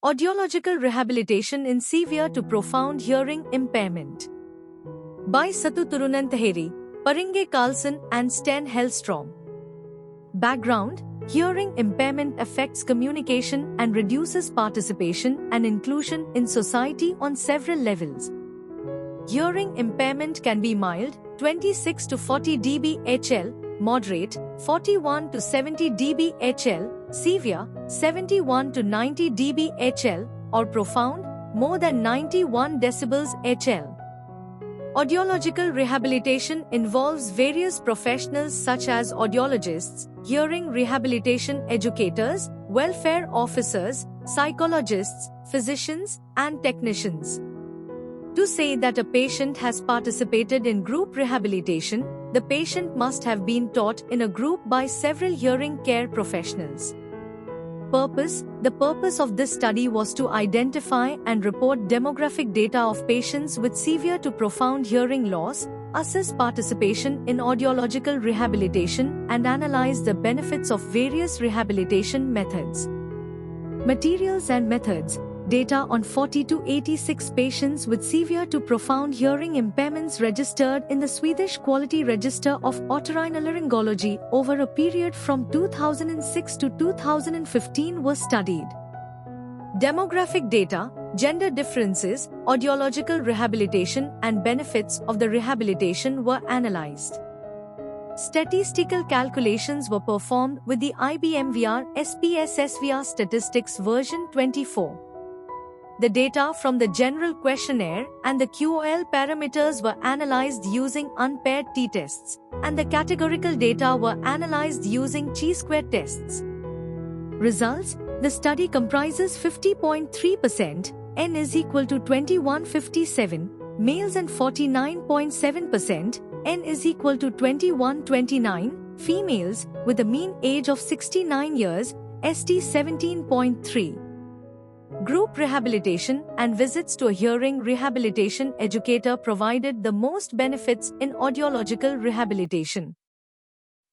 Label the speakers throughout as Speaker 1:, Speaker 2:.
Speaker 1: Audiological Rehabilitation in Severe to Profound Hearing Impairment. By Sattu Thirunanthaheri, Paringe Carlson and Sten Hellstrom. Background: Hearing impairment affects communication and reduces participation and inclusion in society on several levels. Hearing impairment can be mild, 26 to 40 dB HL, moderate, 41 to 70 dB HL, severe, 71 to 90 dB HL, or profound, more than 91 decibels HL. Audiological rehabilitation involves various professionals such as audiologists, hearing rehabilitation educators, welfare officers, psychologists, physicians, and technicians. To say that a patient has participated in group rehabilitation, the patient must have been taught in a group by several hearing care professionals. The purpose of this study was to identify and report demographic data of patients with severe to profound hearing loss, assess participation in audiological rehabilitation, and analyze the benefits of various rehabilitation methods. Materials and methods. Data on 40 to 86 patients with severe to profound hearing impairments registered in the Swedish Quality Register of Otorhinolaryngology over a period from 2006 to 2015 were studied. Demographic data, gender differences, audiological rehabilitation and benefits of the rehabilitation were analyzed. Statistical calculations were performed with the IBM VR SPSS Statistics version 24. The data from the general questionnaire and the QOL parameters were analyzed using unpaired t-tests, and the categorical data were analyzed using chi-square tests. Results: the study comprises 50.3%, N is equal to 2157, males and 49.7%, N is equal to 2129, females, with a mean age of 69 years, ST 17.3. Group rehabilitation and visits to a hearing rehabilitation educator provided the most benefits in audiological rehabilitation.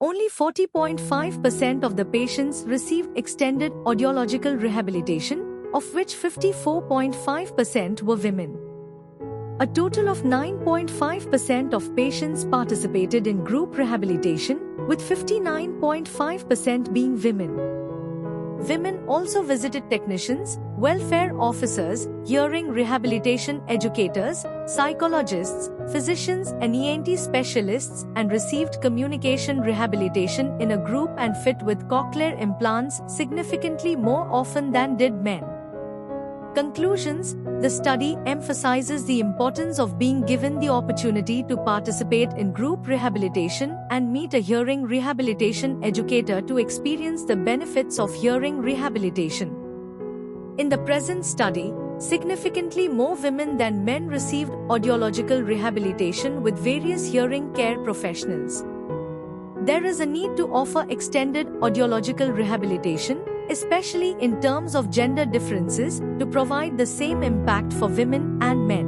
Speaker 1: Only 40.5% of the patients received extended audiological rehabilitation, of which 54.5% were women. A total of 9.5% of patients participated in group rehabilitation, with 59.5% being women. Women also visited technicians, welfare officers, hearing rehabilitation educators, psychologists, physicians and ENT specialists, and received communication rehabilitation in a group and fit with cochlear implants significantly more often than did men. Conclusions: the study emphasizes the importance of being given the opportunity to participate in group rehabilitation and meet a hearing rehabilitation educator to experience the benefits of hearing rehabilitation. In the present study, significantly more women than men received audiological rehabilitation with various hearing care professionals. There is a need to offer extended audiological rehabilitation, especially in terms of gender differences, to provide the same impact for women and men.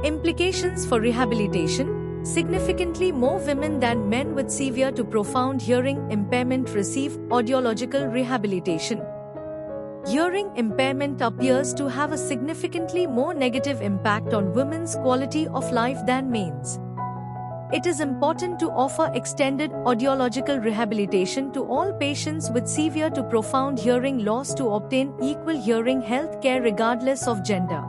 Speaker 1: Implications for rehabilitation: significantly more women than men with severe to profound hearing impairment receive audiological rehabilitation. Hearing impairment appears to have a significantly more negative impact on women's quality of life than men's. It is important to offer extended audiological rehabilitation to all patients with severe to profound hearing loss to obtain equal hearing health care regardless of gender.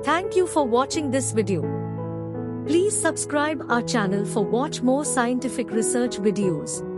Speaker 1: Thank you for watching this video. Please subscribe our channel for watch more scientific research videos.